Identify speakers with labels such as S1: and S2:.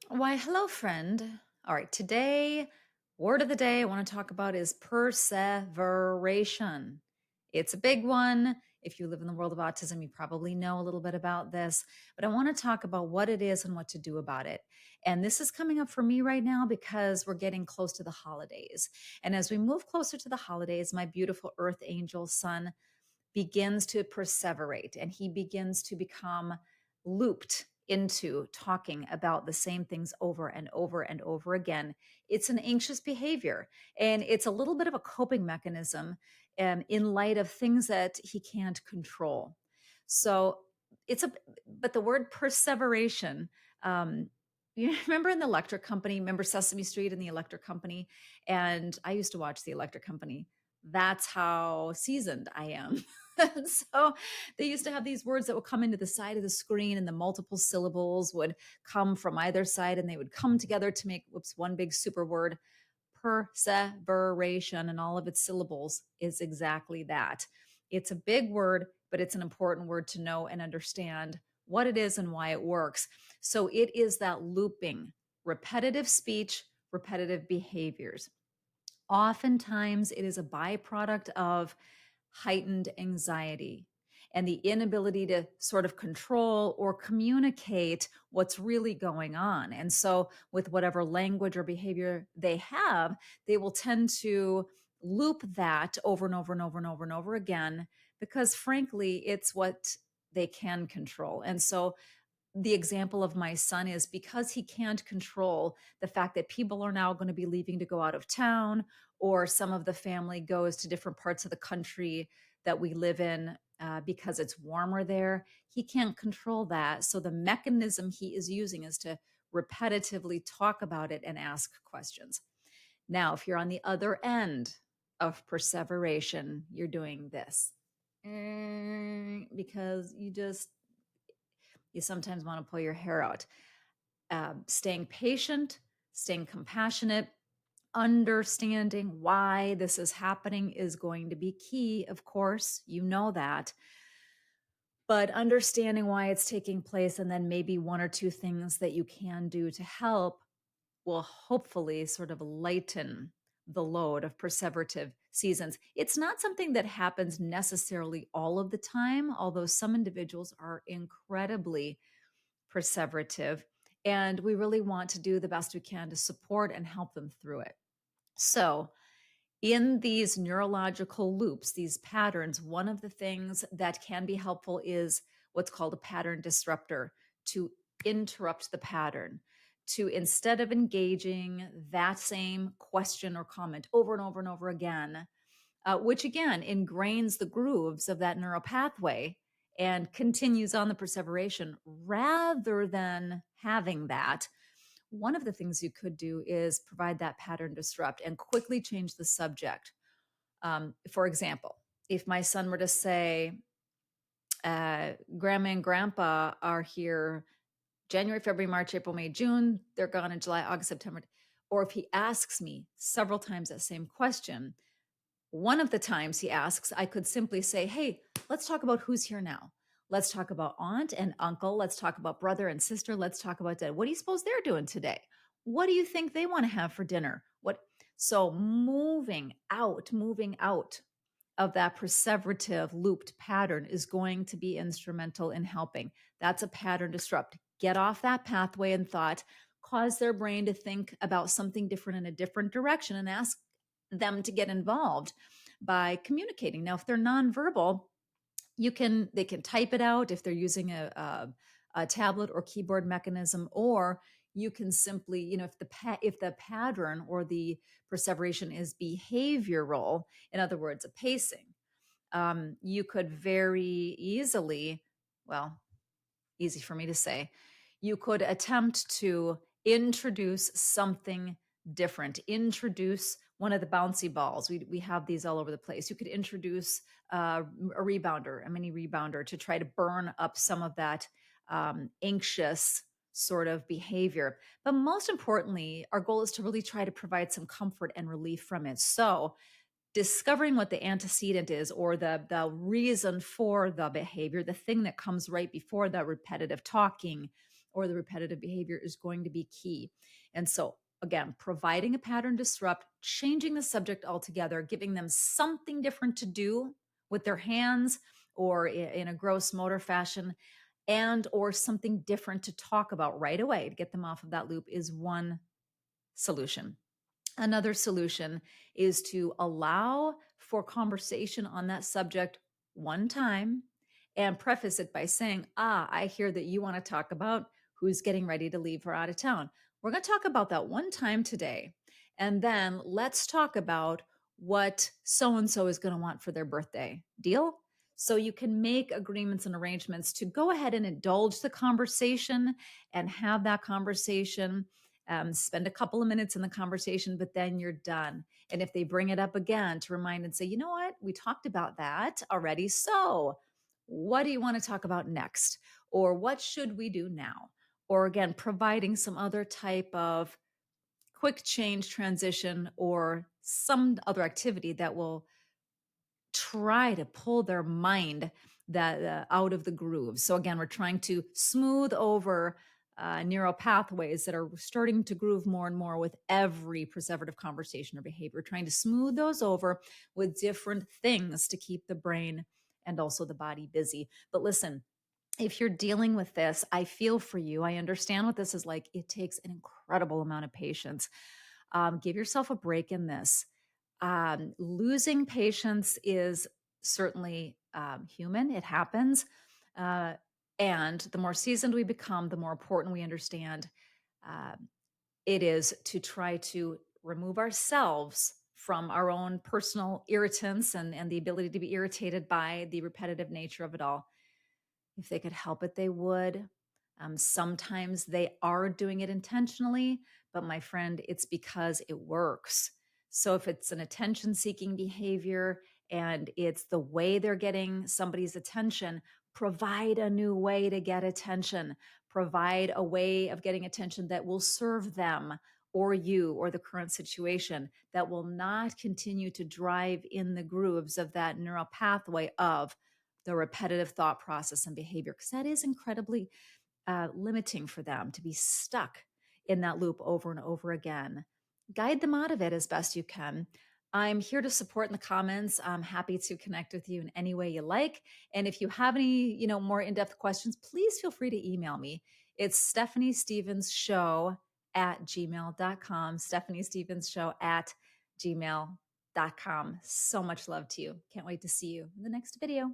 S1: Why, hello, friend. All right, today, word of the day I want to talk about is perseveration. It's a big one. If you live in the world of autism, you probably know a little bit about this, but I want to talk about what it is and what to do about it. And this is coming up for me right now because we're getting close to the holidays. And as we move closer to the holidays, my beautiful earth angel son begins to perseverate and he begins to become looped into talking about the same things over and over and over again. It's an anxious behavior and it's a little bit of a coping mechanism in light of things that he can't control. So but the word perseveration, you remember in the electric company, remember Sesame Street and the electric company? And I used to watch the electric company. That's how seasoned I am. So they used to have these words that would come into the side of the screen and the multiple syllables would come from either side and they would come together to make one big super word. Perseveration and all of its syllables is exactly that. It's a big word, but it's an important word to know and understand what it is and why it works. So it is that looping, repetitive speech, repetitive behaviors. Oftentimes, it is a byproduct of heightened anxiety and the inability to sort of control or communicate what's really going on. And so, with whatever language or behavior they have, they will tend to loop that over and over and over and over and over again because, frankly, it's what they can control. And so, the example of my son is because he can't control the fact that people are now going to be leaving to go out of town, or some of the family goes to different parts of the country that we live in because it's warmer there. He can't control that. So the mechanism he is using is to repetitively talk about it and ask questions. Now, if you're on the other end of perseveration, you're doing this because you sometimes want to pull your hair out. Staying patient, staying compassionate, understanding why this is happening is going to be key. Of course, you know that. But understanding why it's taking place and then maybe one or two things that you can do to help will hopefully sort of lighten the load of perseverative seasons. It's not something that happens necessarily all of the time, although some individuals are incredibly perseverative. And we really want to do the best we can to support and help them through it. So, in these neurological loops, these patterns, one of the things that can be helpful is what's called a pattern disruptor to interrupt the pattern. To instead of engaging that same question or comment over and over and over again, which again ingrains the grooves of that neural pathway and continues on the perseveration rather than having that. One of the things you could do is provide that pattern disrupt and quickly change the subject. For example, if my son were to say, Grandma and Grandpa are here January, February, March, April, May, June, they're gone in July, August, September. Or if he asks me several times that same question, one of the times he asks, I could simply say, hey, let's talk about who's here now. Let's talk about aunt and uncle. Let's talk about brother and sister. Let's talk about dad. What do you suppose they're doing today? What do you think they want to have for dinner? What? So moving out of that perseverative looped pattern is going to be instrumental in helping. That's a pattern disrupt. Get off that pathway and thought, cause their brain to think about something different in a different direction and ask them to get involved by communicating. Now, if they're nonverbal, they can type it out if they're using a tablet or keyboard mechanism, or you can simply, if the pattern or the perseveration is behavioral, in other words, a pacing, you could very easily, well, easy for me to say, you could attempt to introduce something different. Introduce one of the bouncy balls. We have these all over the place. You could introduce a rebounder, a mini rebounder, to try to burn up some of that anxious sort of behavior. But most importantly, our goal is to really try to provide some comfort and relief from it. So discovering what the antecedent is, or the reason for the behavior, the thing that comes right before the repetitive talking or the repetitive behavior is going to be key. And so, again, providing a pattern disrupt, changing the subject altogether, giving them something different to do with their hands or in a gross motor fashion, and or something different to talk about right away to get them off of that loop is one solution. Another solution is to allow for conversation on that subject one time and preface it by saying, I hear that you want to talk about who's getting ready to leave or out of town. We're going to talk about that one time today. And then let's talk about what so and so is going to want for their birthday. Deal? So you can make agreements and arrangements to go ahead and indulge the conversation and have that conversation. Spend a couple of minutes in the conversation, but then you're done. And if they bring it up again, to remind and say, you know what, we talked about that already. So what do you want to talk about next? Or what should we do now? Or again, providing some other type of quick change transition or some other activity that will try to pull their mind that out of the groove. So again, we're trying to smooth over neural pathways that are starting to groove more and more with every perseverative conversation or behavior. We're trying to smooth those over with different things to keep the brain and also the body busy. But listen, if you're dealing with this, I feel for you. I understand what this is like. It takes an incredible amount of patience. Give yourself a break in this. Losing patience is certainly human. It happens. Uh, and the more seasoned we become, the more important we understand uh, it is to try to remove ourselves from our own personal irritants and the ability to be irritated by the repetitive nature of it all. If they could help it, they would. Sometimes they are doing it intentionally, but my friend, it's because it works. So if it's an attention seeking behavior and it's the way they're getting somebody's attention, provide a new way to get attention. Provide a way of getting attention that will serve them or you or the current situation, that will not continue to drive in the grooves of that neural pathway of the repetitive thought process and behavior, because that is incredibly limiting for them to be stuck in that loop over and over again. Guide them out of it as best you can. I'm here to support in the comments. I'm happy to connect with you in any way you like. And if you have any, more in-depth questions, please feel free to email me. It's Stephanie Stevens Show at gmail.com. Stephanie Stevens Show at gmail.com. So much love to you. Can't wait to see you in the next video.